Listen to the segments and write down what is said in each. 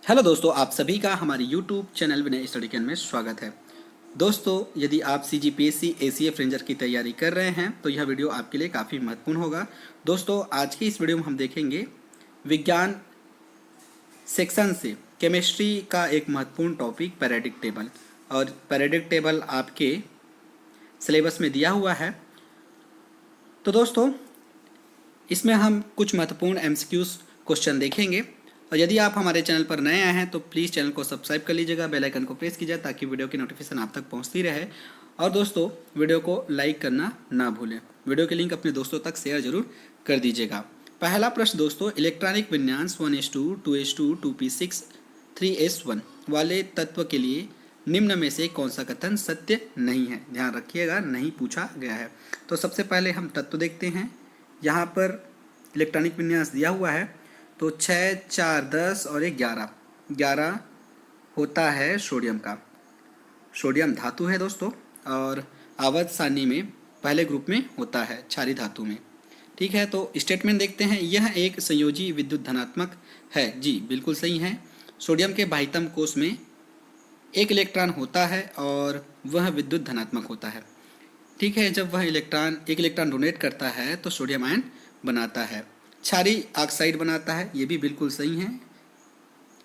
Hello दोस्तों, आप सभी का हमारे YouTube channel Vinay study can में स्वागत है। दोस्तों, यदि आप सीजीपीएससी एसीएफ रेंजर की तैयारी कर रहे हैं तो यह वीडियो आपके लिए काफ़ी महत्वपूर्ण होगा। दोस्तों, आज की इस वीडियो में हम देखेंगे विज्ञान सेक्शन से केमिस्ट्री का एक महत्वपूर्ण टॉपिक पीरियोडिक टेबल। और पीरियोडिक टेबल आपके सिलेबस में दिया हुआ है। तो दोस्तों, इसमें हम कुछ महत्वपूर्ण एमसीक्यूज क्वेश्चन देखेंगे। और यदि आप हमारे चैनल पर नए आए हैं तो प्लीज़ चैनल को सब्सक्राइब कर लीजिएगा, बेल आइकन को प्रेस कीजिए ताकि वीडियो की नोटिफिकेशन आप तक पहुंचती रहे। और दोस्तों, वीडियो को लाइक करना ना भूलें। वीडियो की लिंक अपने दोस्तों तक शेयर जरूर कर दीजिएगा। पहला प्रश्न दोस्तों, इलेक्ट्रॉनिक विन्यास 1s2, 2s2, 2p6, 3s1 वाले तत्व के लिए निम्न में से कौन सा कथन सत्य नहीं है। ध्यान रखिएगा, नहीं पूछा गया है। तो सबसे पहले हम तत्व देखते हैं। यहाँ पर इलेक्ट्रॉनिक विन्यास दिया हुआ है तो 6, 4, 10 और 11 होता है सोडियम का। सोडियम धातु है दोस्तों, और आवर्त सारणी में पहले ग्रुप में होता है क्षारीय धातु में। ठीक है, तो स्टेटमेंट देखते हैं। यह एक संयोजी विद्युत धनात्मक है। जी बिल्कुल सही है। सोडियम के बाह्यतम कोश में एक इलेक्ट्रॉन होता है और वह विद्युत धनात्मक होता है। ठीक है, जब वह एक इलेक्ट्रॉन डोनेट करता है तो सोडियम आयन बनाता है, क्षारीय ऑक्साइड बनाता है। ये भी बिल्कुल सही है।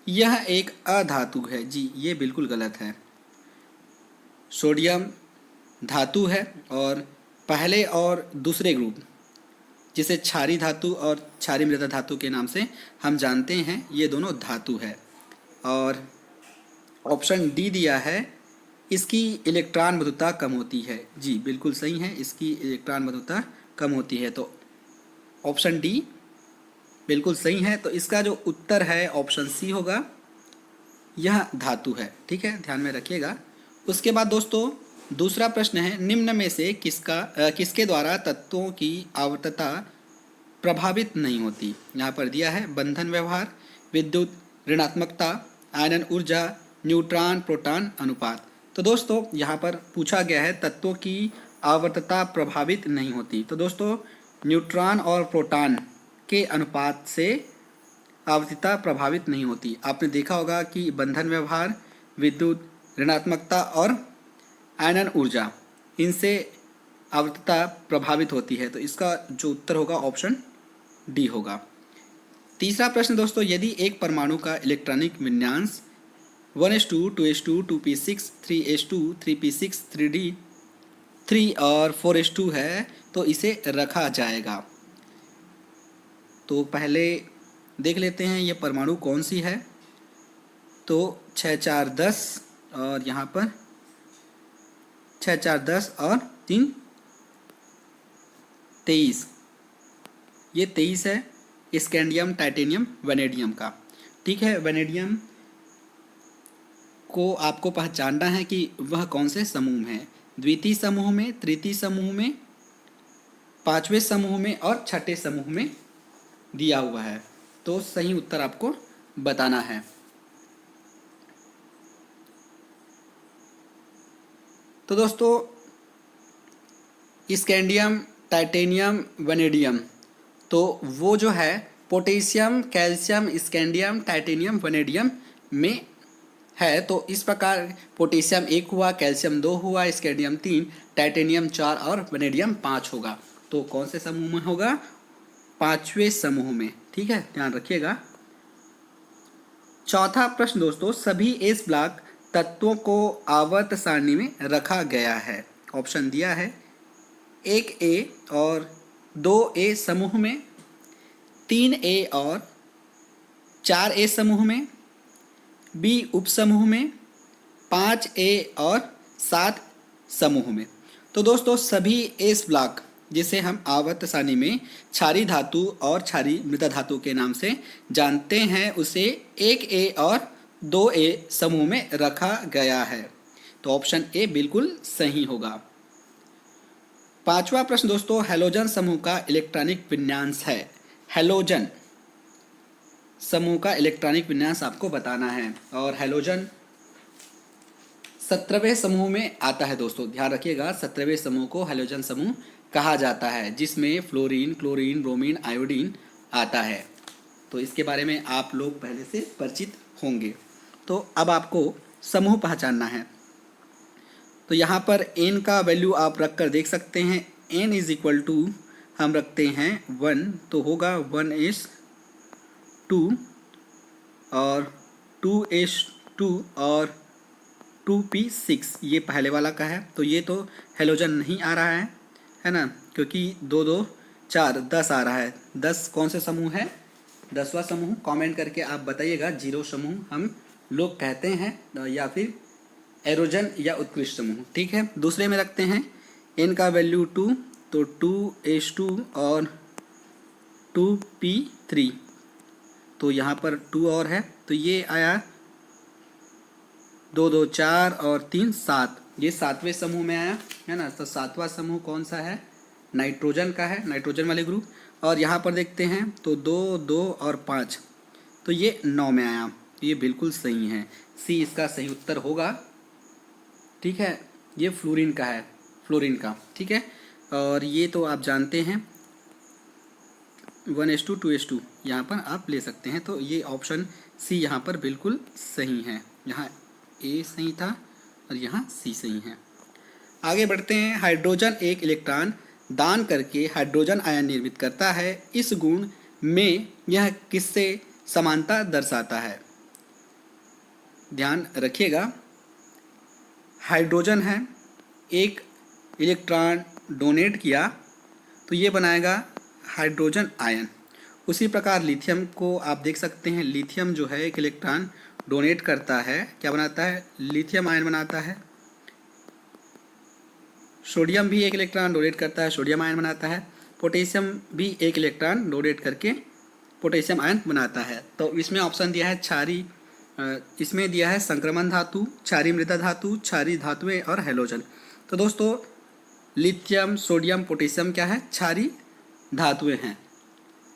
यह एक अधातु है। जी ये बिल्कुल गलत है। सोडियम धातु है और पहले और दूसरे ग्रुप, जिसे क्षारीय धातु और क्षारीय मृदा धातु के नाम से हम जानते हैं, ये दोनों धातु है। और ऑप्शन डी दिया है, इसकी इलेक्ट्रॉन मृदुता कम होती है। जी बिल्कुल सही है, इसकी इलेक्ट्रॉन मृदुता कम होती है। तो ऑप्शन डी बिल्कुल सही है। तो इसका जो उत्तर है ऑप्शन सी होगा, यह धातु है। ठीक है, ध्यान में रखिएगा। उसके बाद दोस्तों दूसरा प्रश्न है, निम्न में से किसके द्वारा तत्वों की आवर्तता प्रभावित नहीं होती। यहाँ पर दिया है बंधन व्यवहार, विद्युत ऋणात्मकता, आयनन ऊर्जा, न्यूट्रॉन प्रोटॉन अनुपात। तो दोस्तों यहाँ पर पूछा गया है तत्वों की आवर्तता प्रभावित नहीं होती। तो दोस्तों न्यूट्रॉन और प्रोटॉन के अनुपात से आवर्तता प्रभावित नहीं होती। आपने देखा होगा कि बंधन व्यवहार, विद्युत ऋणात्मकता और आयनन ऊर्जा, इनसे आवर्तता प्रभावित होती है। तो इसका जो उत्तर होगा ऑप्शन डी होगा। तीसरा प्रश्न दोस्तों, यदि एक परमाणु का इलेक्ट्रॉनिक विन्यास 1s2, 2s2, 2p6, 3s2, 3p6, 3d3 और 4s2 है तो इसे रखा जाएगा। तो पहले देख लेते हैं ये परमाणु कौन सी है। तो 6, 4, 10 और यहाँ पर 6, 4, 10 और 3, 23। ये 23 है स्कैंडियम, टाइटेनियम, वैनेडियम का। ठीक है, वैनेडियम को आपको पहचानना है कि वह कौन से समूह में है। द्वितीय समूह में, तृतीय समूह में, पांचवें समूह में और छठे समूह में दिया हुआ है। तो सही उत्तर आपको बताना है। तो दोस्तों स्कैंडियम, टाइटेनियम, वैनेडियम, तो वो जो है potassium, calcium, scandium, titanium, vanadium में है। तो इस प्रकार पोटेशियम 1 हुआ, कैल्शियम 2 हुआ, स्कैंडियम 3, टाइटेनियम 4 और वैनेडियम 5 होगा। तो कौन से समूह में होगा? पांचवें समूह में। ठीक है, ध्यान रखिएगा। चौथा प्रश्न दोस्तों, सभी एस ब्लॉक तत्वों को आवर्त सारणी में रखा गया है। ऑप्शन दिया है 1A और 2A समूह में, 3A और 4A समूह में, B उपसमूह में, 5A और 7 समूह में। तो दोस्तों सभी एस ब्लॉक, जिसे हम आवर्त सारणी में क्षारीय धातु और क्षारीय मृदा धातु के नाम से जानते हैं, उसे 1A और 2A समूह में रखा गया है। तो ऑप्शन ए बिल्कुल सही होगा। पांचवा प्रश्न दोस्तों, हैलोजन समूह का इलेक्ट्रॉनिक विन्यास है। हैलोजन समूह का इलेक्ट्रॉनिक विन्यास आपको बताना है। और हैलोजन 17वें समूह में आता है दोस्तों, ध्यान रखिएगा। 17वें समूह को हैलोजन समूह कहा जाता है, जिसमें फ्लोरीन, क्लोरीन, ब्रोमीन, आयोडीन आता है। तो इसके बारे में आप लोग पहले से परिचित होंगे। तो अब आपको समूह पहचानना है। तो यहाँ पर n का वैल्यू आप रख कर देख सकते हैं। n इज इक्वल टू हम रखते हैं 1, तो होगा 1:2 और 2:2 और 2p6, ये पहले वाला का है। तो ये तो हेलोजन नहीं आ रहा है ना, क्योंकि 2 2 4 10 आ रहा है। 10 कौन से समूह है? 10वां समूह। कमेंट करके आप बताइएगा। 0 समूह हम लोग कहते हैं या फिर एरोजन या उत्कृष्ट समूह। ठीक है, दूसरे में रखते हैं n का वैल्यू 2, तो 2h2 और 2p3, तो यहाँ पर 2 और है, तो ये आया 2 2 4 और 3 7, ये 7वें समूह में आया है ना। तो 7वां समूह कौन सा है? नाइट्रोजन का है, नाइट्रोजन वाले ग्रुप। और यहाँ पर देखते हैं तो 2 2 और 5, तो ये 9 में आया। ये बिल्कुल सही है, सी इसका सही उत्तर होगा। ठीक है, ये फ्लोरीन का है, फ्लोरीन का। ठीक है, और ये तो आप जानते हैं 1:2 2:2 यहाँ पर आप ले सकते हैं। तो ये ऑप्शन सी यहाँ पर बिल्कुल सही है। यहाँ ए सही था और यहाँ सी सही है। आगे बढ़ते हैं। हाइड्रोजन एक इलेक्ट्रॉन दान करके हाइड्रोजन आयन निर्मित करता है। इस गुण में यह किससे समानता दर्शाता है? ध्यान रखिएगा, हाइड्रोजन है, एक इलेक्ट्रॉन डोनेट किया तो ये बनाएगा हाइड्रोजन आयन। उसी प्रकार लिथियम को आप देख सकते हैं। लिथियम जो है एक इलेक्ट्रॉन डोनेट करता है, क्या बनाता है? लिथियम आयन बनाता है। सोडियम भी एक इलेक्ट्रॉन डोनेट करता है, सोडियम आयन बनाता है। पोटेशियम भी एक इलेक्ट्रॉन डोनेट करके पोटेशियम आयन बनाता है। तो इसमें ऑप्शन दिया है क्षारीय, इसमें दिया है संक्रमण धातु, क्षारीय मृदा धातु, क्षारीय धातुएं और हैलोजन। तो दोस्तों लिथियम, सोडियम, पोटेशियम क्या है? क्षारीय धातुएं हैं।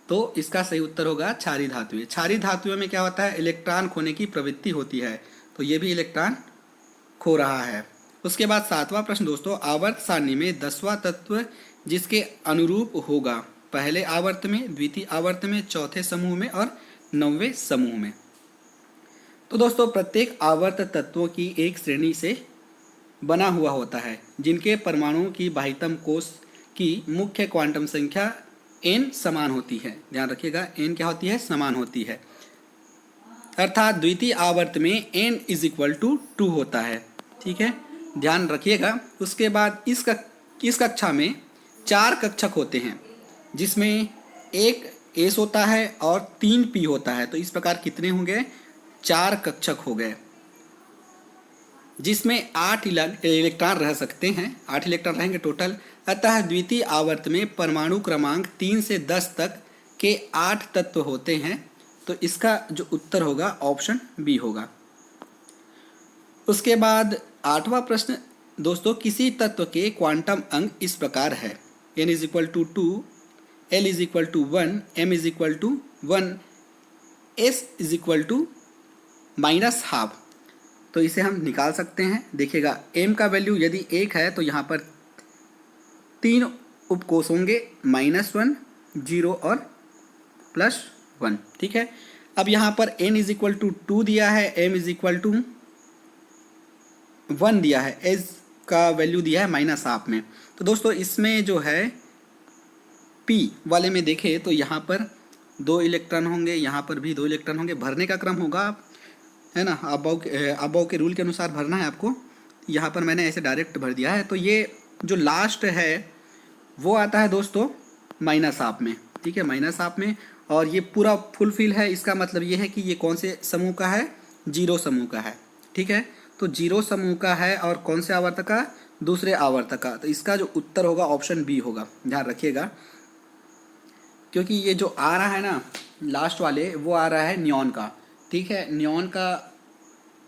तो इसका सही उत्तर होगा क्षारीय धातुएं। क्षारीय धातुएं में क्या होता है? इलेक्ट्रॉन खोने की प्रवृत्ति होती है, तो ये भी इलेक्ट्रॉन खो रहा है। उसके बाद 7वां प्रश्न दोस्तों, आवर्त सारणी में 10वां तत्व जिसके अनुरूप होगा पहले आवर्त में, द्वितीय आवर्त में, चौथे समूह में और 9वें समूह में। तो दोस्तों प्रत्येक आवर्त तत्वों की एक श्रेणी से बना हुआ होता है जिनके परमाणुओं की बाह्यतम कोश की मुख्य क्वांटम संख्या n समान होती है। ध्यान रखिएगा, n क्या होती है? समान होती है। अर्थात द्वितीय आवर्त में n इज इक्वल टू 2 होता है। ठीक है, ध्यान रखिएगा। उसके बाद इस कक्षा में 4 कक्षक होते हैं जिसमें एक एस होता है और 3 पी होता है। तो इस प्रकार कितने होंगे? 4 कक्षक हो गए, जिसमें 8 इलेक्ट्रॉन रह सकते हैं। 8 इलेक्ट्रॉन रहेंगे टोटल। अतः द्वितीय आवर्त में परमाणु क्रमांक 3 से 10 तक के 8 तत्व होते हैं। तो इसका जो उत्तर होगा ऑप्शन बी होगा। उसके बाद 8वां प्रश्न दोस्तों, किसी तत्व के क्वांटम अंक इस प्रकार है: n is equal to 2, l is equal to 1, m is equal to 1, s is equal to -12। तो इसे हम निकाल सकते हैं। देखिएगा, m का वैल्यू यदि 1 है तो यहाँ पर 3 उपकोष होंगे, -1, 0 और +1। ठीक है, अब यहाँ पर n इज इक्वल टू 2 दिया है, m इज इक्वल टू 1 दिया है, s का वैल्यू दिया है -12 में। तो दोस्तों इसमें जो है p वाले में देखें तो यहाँ पर 2 इलेक्ट्रॉन होंगे, यहाँ पर भी 2 इलेक्ट्रॉन होंगे। भरने का क्रम होगा, है ना, अबाव के रूल के अनुसार भरना है आपको। यहाँ पर मैंने ऐसे डायरेक्ट भर दिया है। तो ये जो लास्ट है वो आता है दोस्तों -12 में। ठीक है, -12 में। और ये पूरा फुल फिल है, इसका मतलब ये है कि ये कौन से समूह का है? 0 समूह का है। ठीक है, तो 0 समूह का है और कौन से आवर्तक का? दूसरे आवर्तक का। तो इसका जो उत्तर होगा ऑप्शन बी होगा। ध्यान रखिएगा, क्योंकि ये जो आ रहा है ना लास्ट वाले, वो आ रहा है नियॉन का। ठीक है, नियॉन का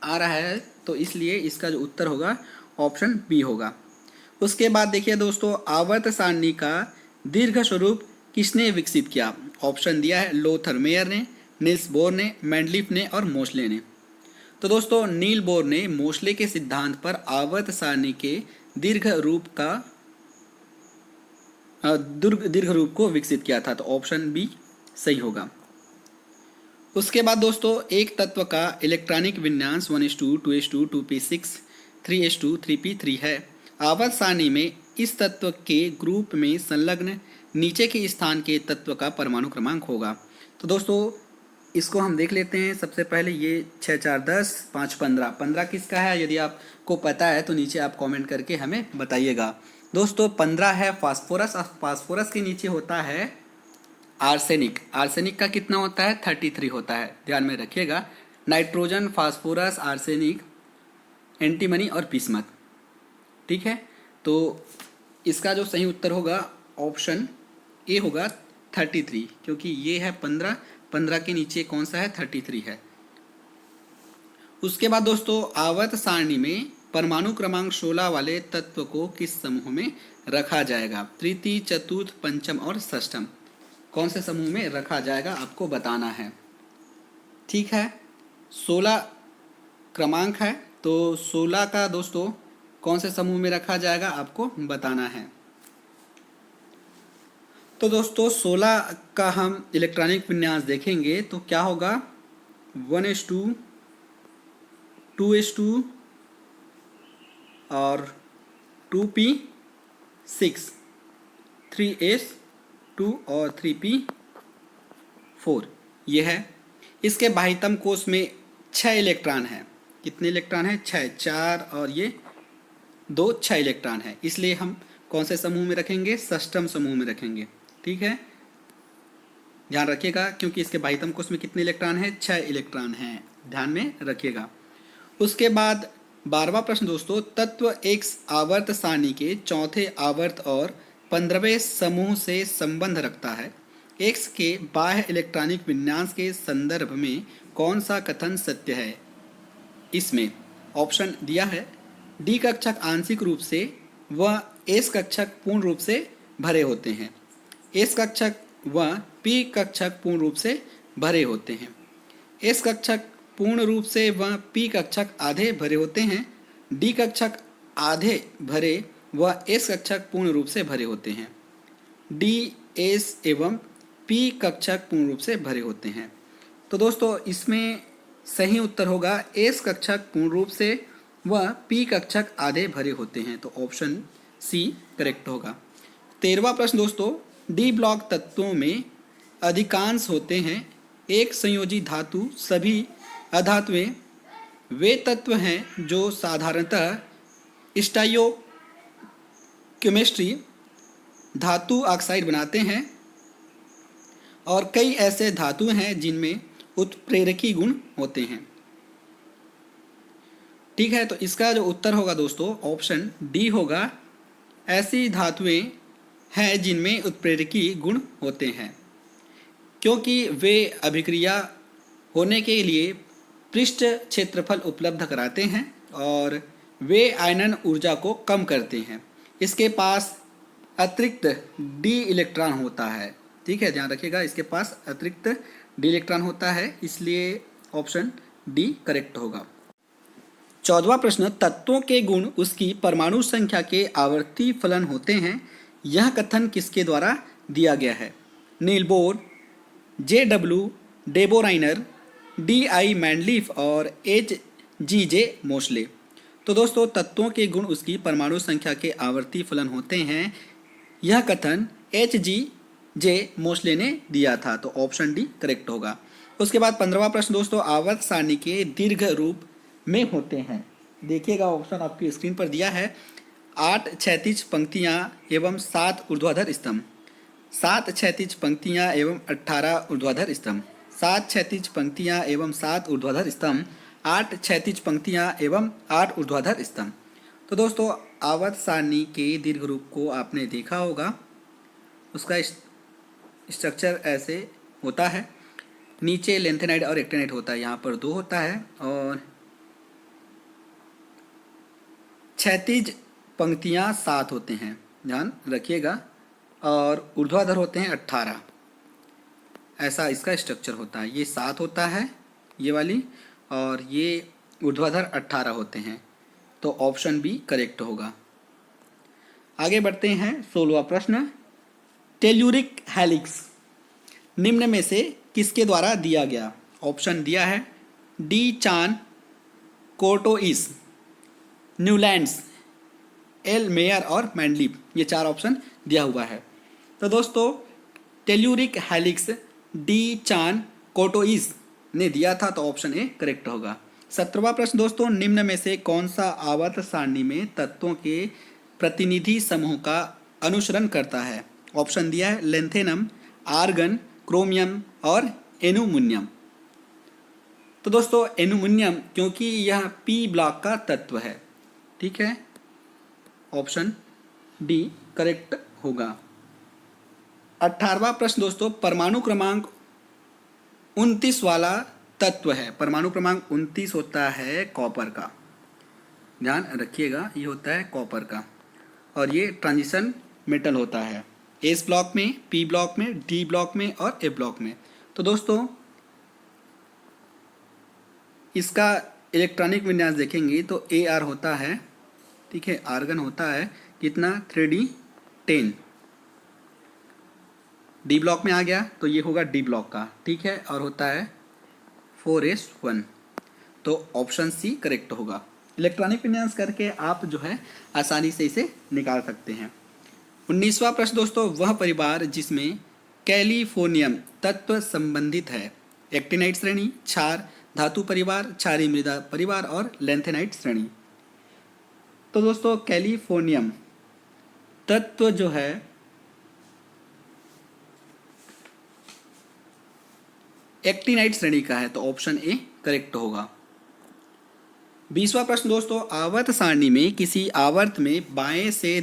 आ रहा है, तो इसलिए इसका जो उत्तर होगा ऑप्शन बी होगा। उसके बाद देखिए दोस्तों, आवर्त सारणी का दीर्घ स्वरूप किसने विकसित किया? ऑप्शन दिया है लोथर मेयर ने, नील्स बोर ने, मैंडलिफ ने और मोस्ले ने। तो दोस्तों नील बोर ने मोस्ले के सिद्धांत पर आवर्त सारणी के दीर्घ रूप को विकसित किया था। तो ऑप्शन बी सही होगा। उसके बाद दोस्तों एक तत्व का इलेक्ट्रॉनिक विन्यास 1:2, 2:2, 2p6, 3:2, 3p3 है। आवर्त सारणी में इस तत्व के ग्रुप में संलग्न नीचे के स्थान के तत्व का परमाणु क्रमांक होगा। तो दोस्तों इसको हम देख लेते हैं। सबसे पहले ये 6, 4, 10, 5, 15। 15 किसका है? यदि आपको पता है तो नीचे आप कमेंट करके हमें बताइएगा। दोस्तों 15 है फास्फोरस। फास्फोरस के नीचे होता है आर्सेनिक। आर्सेनिक का कितना होता है? 33 होता है, ध्यान में रखिएगा। नाइट्रोजन, फास्फोरस, आर्सेनिक, एंटीमनी और बिस्मथ। ठीक है, तो इसका जो सही उत्तर होगा ऑप्शन ए होगा 33, क्योंकि ये है 15। 15 के नीचे कौन सा है? 33 है। उसके बाद दोस्तों आवर्त सारणी में परमाणु क्रमांक 16 वाले तत्व को किस समूह में रखा जाएगा? तृतीय, चतुर्थ, पंचम और षष्ठम। कौन से समूह में रखा जाएगा आपको बताना है। ठीक है, 16 क्रमांक है, तो 16 का दोस्तों कौन से समूह में रखा जाएगा आपको बताना है। तो दोस्तों 16 का हम इलेक्ट्रॉनिक विन्यास देखेंगे तो क्या होगा? 1:2, 2:2 और 2p6, 3s2 और 3p4 ये है। इसके बाह्यतम कोश में 6 इलेक्ट्रॉन है। कितने इलेक्ट्रॉन है? 6। 4 और ये 2, 6 इलेक्ट्रॉन है। इसलिए हम कौन से समूह में रखेंगे? षष्ठम समूह में रखेंगे। ठीक है, ध्यान रखिएगा, क्योंकि इसके बाह्यतम कोश में कितने इलेक्ट्रॉन है? 6 इलेक्ट्रॉन हैं, ध्यान में रखिएगा। उसके बाद 12वां प्रश्न दोस्तों, तत्व X आवर्त सारणी के चौथे आवर्त और 15वें समूह से संबंध रखता है। X के बाह्य इलेक्ट्रॉनिक विन्यास के संदर्भ में कौन सा कथन सत्य है? इसमें ऑप्शन दिया है। डी कक्षक आंशिक रूप से व एस कक्षक पूर्ण रूप से भरे होते हैं। एस कक्षक व पी कक्षक पूर्ण रूप से भरे होते हैं। एस कक्षक पूर्ण रूप से व पी कक्षक आधे भरे होते हैं। डी कक्षक आधे भरे व एस कक्षक पूर्ण रूप से भरे होते हैं। डी, एस एवं पी कक्षक पूर्ण रूप से भरे होते हैं। तो दोस्तों इसमें सही उत्तर होगा एस कक्षक पूर्ण रूप से व पी कक्षक आधे भरे होते हैं, तो ऑप्शन सी करेक्ट होगा। 13वां प्रश्न दोस्तों, डी ब्लॉक तत्वों में अधिकांश होते हैं एक संयोजी धातु सभी अधातुएं वे तत्व हैं जो साधारणतः स्टाइयोकेमिस्ट्री धातु ऑक्साइड बनाते हैं और कई ऐसे धातु हैं जिनमें उत्प्रेरकी गुण होते हैं। ठीक है, तो इसका जो उत्तर होगा दोस्तों ऑप्शन डी होगा। ऐसी धातुएं हैं जिनमें उत्प्रेरकी गुण होते हैं क्योंकि वे अभिक्रिया होने के लिए पृष्ठ क्षेत्रफल उपलब्ध कराते हैं और वे आयनन ऊर्जा को कम करते हैं। इसके पास अतिरिक्त डी इलेक्ट्रॉन होता है। ठीक है, ध्यान रखिएगा, इसके पास अतिरिक्त डी इलेक्ट्रॉन होता है, इसलिए ऑप्शन डी करेक्ट होगा। 14वां प्रश्न, तत्वों के गुण उसकी परमाणु संख्या के आवर्ती फलन होते हैं, यह कथन किसके द्वारा दिया गया है? Niels Bohr, J W. Dobereiner, D I. Mendeleev और H.G.J. मोस्ले। तो दोस्तों तत्वों के गुण उसकी परमाणु संख्या के आवर्ती फलन होते हैं, यह कथन H.G.J. मोस्ले ने दिया था, तो ऑप्शन डी करेक्ट होगा। उसके बाद 15वां प्रश्न दोस्तों, आवर्त सारणी के दीर्घ रूप में होते हैं। देखिएगा ऑप्शन आपकी स्क्रीन पर दिया है। 8 क्षैतिज पंक्तियां एवं 7 ऊर्ध्वाधर स्तंभ, 7 क्षैतिज पंक्तियां एवं 18 ऊर्ध्वाधर स्तंभ, 7 क्षैतिज पंक्तियां एवं 7 ऊर्ध्वाधर स्तंभ, 8 क्षैतिज पंक्तियां एवं 8 ऊर्ध्वाधर स्तंभ। तो दोस्तों आवर्त सारणी के दीर्घ रूप को आपने देखा होगा, उसका स्ट्रक्चर ऐसे होता है। नीचे लेंथेनाइड और एक्टेनाइड होता है, यहाँ पर 2 होता है और क्षैतिज पंक्तियाँ 7 होते हैं, ध्यान रखिएगा, और ऊर्ध्वाधर होते हैं 18। ऐसा इसका स्ट्रक्चर होता है। ये 7 होता है ये वाली, और ये ऊर्ध्वाधर 18 होते हैं, तो ऑप्शन बी करेक्ट होगा। आगे बढ़ते हैं 16वां प्रश्न, टेल्यूरिक हेलिक्स निम्न में से किसके द्वारा दिया गया? ऑप्शन दिया है डी चान कोर्टोइस, न्यूलैंड्स, एल मेयर और मैंडलीप, ये 4 ऑप्शन दिया हुआ है। तो दोस्तों टेल्यूरिक हेलिक्स डी चान कोर्टोइस ने दिया था, तो ऑप्शन ए करेक्ट होगा। 17वां प्रश्न दोस्तों, निम्न में से कौन सा आवर्त सारणी में तत्वों के प्रतिनिधि समूह का अनुसरण करता है? ऑप्शन दिया है लेंथेनम, आर्गन, क्रोमियम और एल्यूमिनियम। तो दोस्तों एल्यूमिनियम, क्योंकि यह पी ब्लॉक का तत्व है, ठीक है, ऑप्शन डी करेक्ट होगा। 18वां प्रश्न दोस्तों, परमाणु क्रमांक 29 वाला तत्व है। परमाणु क्रमांक 29 होता है कॉपर का, ध्यान रखिएगा, ये होता है कॉपर का, और ये ट्रांजिशन मेटल होता है एस ब्लॉक में, पी ब्लॉक में, डी ब्लॉक में और ए ब्लॉक में। तो दोस्तों इसका इलेक्ट्रॉनिक विन्यास देखेंगे तो ए आर होता है, ठीक है, आर्गन होता है कितना 3D10, डी ब्लॉक में आ गया तो ये होगा डी ब्लॉक का, ठीक है, और होता है 4s1, तो ऑप्शन सी करेक्ट होगा। इलेक्ट्रॉनिक विन्यास करके आप जो है आसानी से इसे निकाल सकते हैं। 19वां प्रश्न दोस्तों, वह परिवार जिसमें कैलिफोर्नियम तत्व संबंधित है? एक्टिनाइट श्रेणी, क्षार धातु परिवार, क्षारीय मृदा परिवार और लेंथेनाइट श्रेणी। तो दोस्तों कैलिफोर्नियम तत्व जो है एक्टिनाइट श्रेणी का है, तो ऑप्शन ए करेक्ट होगा। 20वां प्रश्न दोस्तों, आवर्त सारणी में किसी आवर्त में बाएं से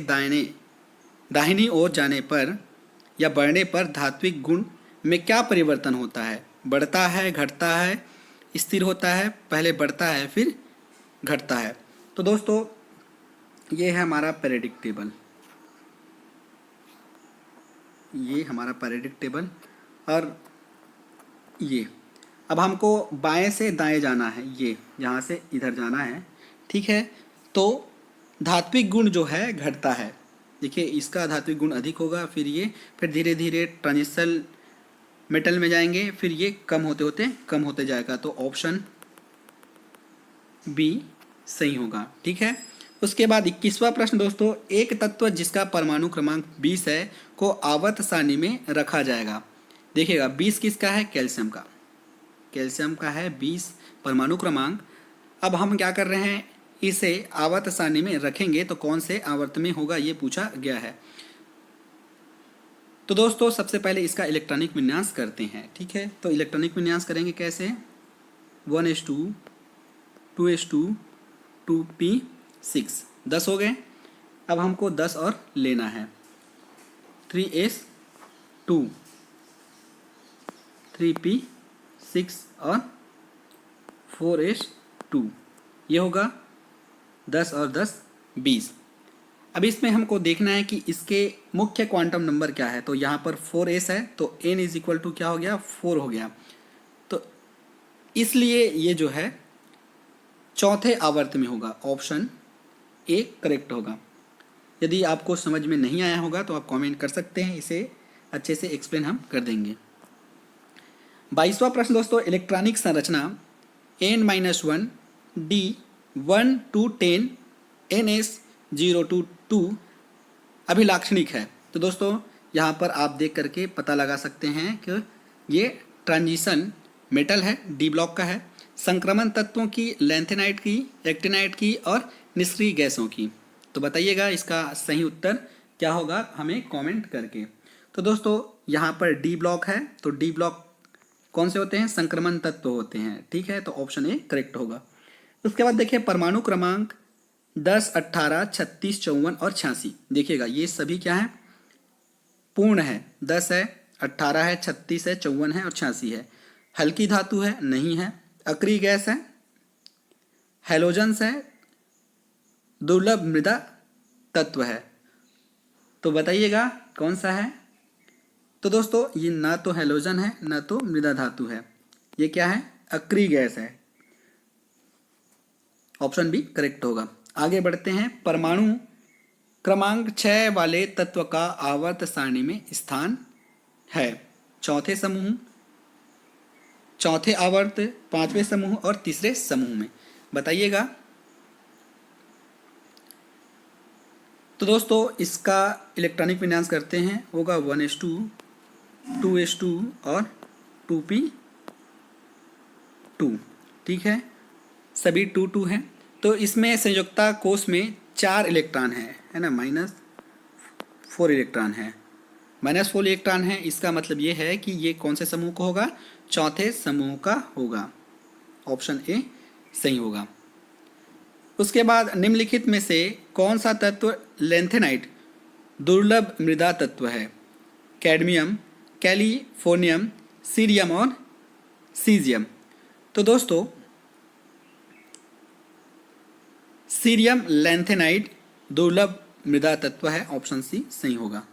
दाहिनी ओर जाने पर या बढ़ने पर धात्विक गुण में क्या परिवर्तन होता है? बढ़ता है, घटता है, स्थिर होता है, पहले बढ़ता है फिर घटता है। तो दोस्तों ये है हमारा पीरियडिक टेबल, ये हमारा पीरियडिक टेबल, और ये अब हमको बाएं से दाएं जाना है, ये यहाँ से इधर जाना है, ठीक है। तो धात्विक गुण जो है घटता है, देखिए इसका धात्विक गुण अधिक होगा, फिर धीरे धीरे ट्रांजिशन मेटल में जाएंगे, फिर ये कम होते जाएगा, तो ऑप्शन बी सही होगा, ठीक है। उसके बाद 21वां प्रश्न दोस्तों, एक तत्व जिसका परमाणु क्रमांक 20 है को आवर्त सारणी में रखा जाएगा। देखिएगा 20 किसका है? कैल्शियम का, कैल्शियम का है 20 परमाणु क्रमांक। अब हम क्या कर रहे हैं, इसे आवर्त सारणी में रखेंगे तो कौन से आवर्त में होगा ये पूछा गया है। तो दोस्तों सबसे पहले इसका इलेक्ट्रॉनिक विन्यास करते हैं, ठीक है। तो इलेक्ट्रॉनिक विन्यास करेंगे कैसे, 1s2 2s2 2p6, 10 हो गए। अब हमको 10 और लेना है, 3s2 3p6 और 4s2, ये होगा 10 और 10 20। अब इसमें हमको देखना है कि इसके मुख्य क्वांटम नंबर क्या है। तो यहाँ पर 4s है, तो n इज इक्वल टू क्या हो गया, 4 हो गया। तो इसलिए ये जो है चौथे आवर्त में होगा, ऑप्शन ए करेक्ट होगा। यदि आपको समझ में नहीं आया होगा तो आप कमेंट कर सकते हैं, इसे अच्छे से एक्सप्लेन हम कर देंगे। 22वां प्रश्न दोस्तों, इलेक्ट्रॉनिक संरचना n-1 d 1 to 10 ns 0 to 2 अभिलाक्षणिक है। तो दोस्तों यहाँ पर आप देख करके पता लगा सकते हैं कि ये ट्रांजिशन मेटल है, डी ब्लॉक का है। संक्रमण तत्वों की, लेंथेनाइट की, एक्टिनाइट की और निष्क्रिय गैसों की। तो बताइएगा इसका सही उत्तर क्या होगा हमें कमेंट करके। तो दोस्तों यहाँ पर डी ब्लॉक है, तो डी ब्लॉक कौन से होते हैं, संक्रमण तत्व होते हैं, ठीक है। तो ऑप्शन ए करेक्ट होगा। उसके बाद देखिए परमाणु क्रमांक 10, 18, 36, 54 और 86, देखिएगा ये सभी क्या है, पूर्ण है। 10 है, 18 है, 36 है, 54 है और 86 है। हल्की धातु है, नहीं है। अक्रिय गैस है, हैलोजन्स है, दुर्लभ मृदा तत्व है। तो बताइएगा कौन सा है। तो दोस्तों ये ना तो हैलोजन है ना तो मृदा धातु है, ये क्या है, अक्रिय गैस है। ऑप्शन बी करेक्ट होगा। आगे बढ़ते हैं, परमाणु क्रमांक 6 वाले तत्व का आवर्त सारणी में स्थान है। चौथे समूह, चौथे आवर्त, पांचवें समूह और तीसरे समूह में? बताइएगा। तो दोस्तों इसका इलेक्ट्रॉनिक विन्यास करते हैं, होगा 1:2, 2:2 और 2p2। ठीक है, सभी 2 हैं। तो इसमें संयुक्ता कोष में 4 इलेक्ट्रॉन है ना, -4 इलेक्ट्रॉन है, -4 इलेक्ट्रॉन है। इसका मतलब ये है कि ये कौन से समूह का होगा? चौथे समूह का होगा। ऑप्शन ए सही होगा। उसके बाद निम्नलिखित में से कौन सा तत्व लैंथेनाइट दुर्लभ मृदा तत्व है? कैडमियम, कैलिफोर्नियम, सीरियम और सीजियम। तो दोस्तों सीरियम लैंथेनाइट दुर्लभ मृदा तत्व है, ऑप्शन सी सही होगा।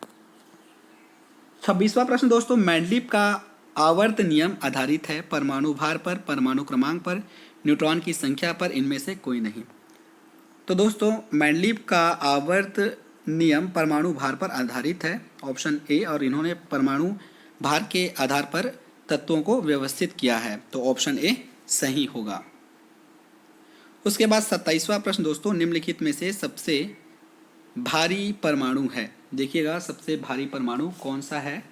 26वां प्रश्न दोस्तों, मेंडलीव का आवर्त नियम आधारित है परमाणु भार पर, परमाणु क्रमांक पर, न्यूट्रॉन की संख्या पर, इनमें से कोई नहीं। तो दोस्तों मेंडलीव का आवर्त नियम परमाणु भार पर आधारित है, ऑप्शन ए, और इन्होंने परमाणु भार के आधार पर तत्वों को व्यवस्थित किया है, तो ऑप्शन ए सही होगा। उसके बाद 27वां प्रश्न दोस्तों, निम्नलिखित में से सबसे भारी परमाणु है? देखिएगा सबसे भारी परमाणु कौन सा है?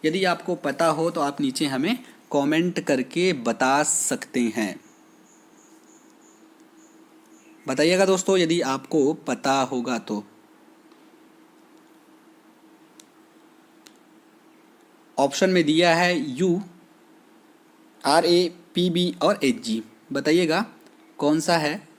यदि आपको पता हो तो आप नीचे हमें कमेंट करके बता सकते हैं। बताइएगा दोस्तों यदि आपको पता होगा तो। ऑप्शन में दिया है U, RA, PB और HG। बताइएगा कौन सा है?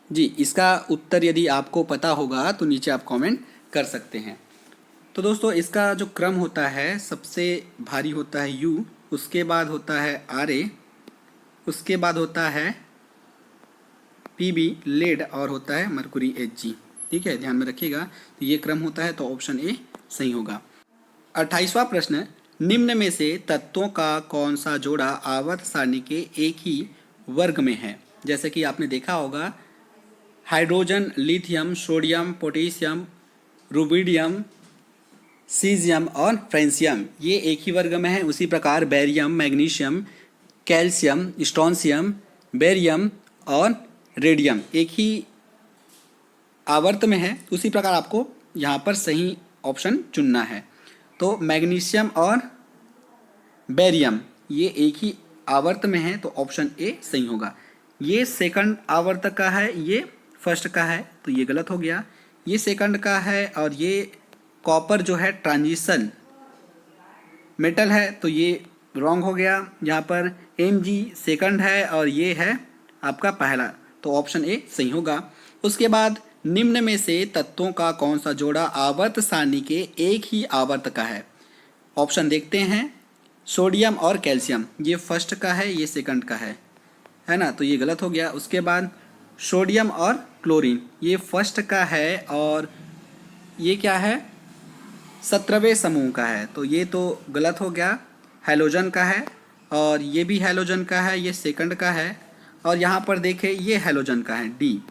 जी, इसका उत्तर यदि आपको पता होगा तो नीचे आप कमेंट कर सकते हैं। तो दोस्तों इसका जो क्रम होता है, सबसे भारी होता है U, उसके बाद होता है RA, उसके बाद होता है PB लेड और होता है मरकुरी Hg। ठीक है, ध्यान में रखिएगा। तो ये क्रम होता है, तो ऑप्शन ए सही होगा। 28वां प्रश्न, निम्न में से तत्वों का कौन सा जोड़ा आवर्त सारणी के एक ही वर्ग में है? जैसे कि आपने देखा होगा hydrogen, lithium, sodium, potassium, rubidium, caesium और फ्रेंसियम, ये एक ही वर्ग में है। उसी प्रकार बेरियम, मैग्नीशियम, कैल्शियम, स्ट्रोंसियम, बेरियम और रेडियम एक ही आवर्त में है। उसी प्रकार आपको यहाँ पर सही ऑप्शन चुनना है। तो मैग्नीशियम और बेरियम ये एक ही आवर्त में है, तो ऑप्शन ए सही होगा। ये सेकंड आवर्त का है, ये फर्स्ट का है, तो ये गलत हो गया। ये सेकंड का है और ये कॉपर जो है ट्रांजिशन मेटल है, तो ये रॉन्ग हो गया। यहाँ पर Mg सेकंड है और ये है आपका पहला, तो ऑप्शन ए सही होगा। उसके बाद निम्न में से तत्वों का कौन सा जोड़ा आवर्त सारणी के एक ही आवर्त का है? ऑप्शन देखते हैं, सोडियम और कैल्शियम, ये फर्स्ट का है, ये सेकंड का है ना, तो ये गलत हो गया। उसके बाद सोडियम और क्लोरीन, ये फर्स्ट का है और ये क्या है? 17वें समूह का है, तो ये तो गलत हो गया। हैलोजन का है और ये भी हैलोजन का है, ये सेकंड का है। और यहाँ पर देखें ये हैलोजन का है डी,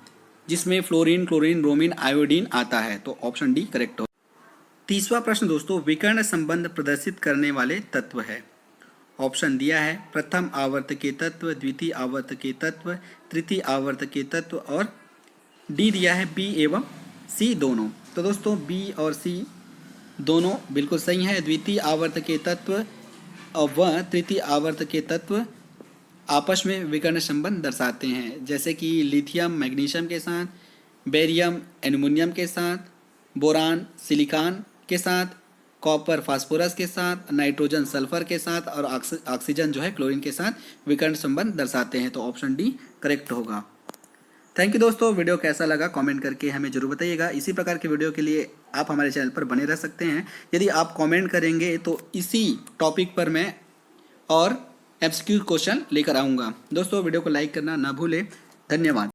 जिसमें फ्लोरीन, क्लोरीन, ब्रोमीन, आयोडीन आता है, तो ऑप्शन डी करेक्ट हो। 30वां प्रश्न दोस्तों, विकर्ण संबंध प्रदर्शित करने वाले तत्व है। ऑप्शन दिया है प्रथम आवर्त के तत्व, द्वितीय आवर्त के तत्व, तृतीय आवर्त के तत्व और डी दिया है बी एवं सी दोनों। तो दोस्तों बी और सी दोनों बिल्कुल सही है। द्वितीय आवर्त के तत्व और वह तृतीय आवर्त के तत्व आपस में विकर्ण संबंध दर्शाते हैं, जैसे कि लिथियम मैग्नीशियम के साथ, बेरियम एल्युमिनियम के साथ, बोरान सिलिकॉन के साथ, कॉपर फास्फोरस के साथ, नाइट्रोजन सल्फर के साथ और ऑक्सीजन जो है क्लोरीन के साथ विकर्ण संबंध दर्शाते हैं, तो ऑप्शन डी करेक्ट होगा। थैंक यू दोस्तों, वीडियो कैसा लगा कमेंट करके हमें जरूर बताइएगा। इसी प्रकार के वीडियो के लिए आप हमारे चैनल पर बने रह सकते हैं। यदि आप कमेंट करेंगे तो इसी टॉपिक पर मैं और एमसीक्यू क्वेश्चन लेकर आऊँगा। दोस्तों वीडियो को लाइक करना ना भूलें। धन्यवाद।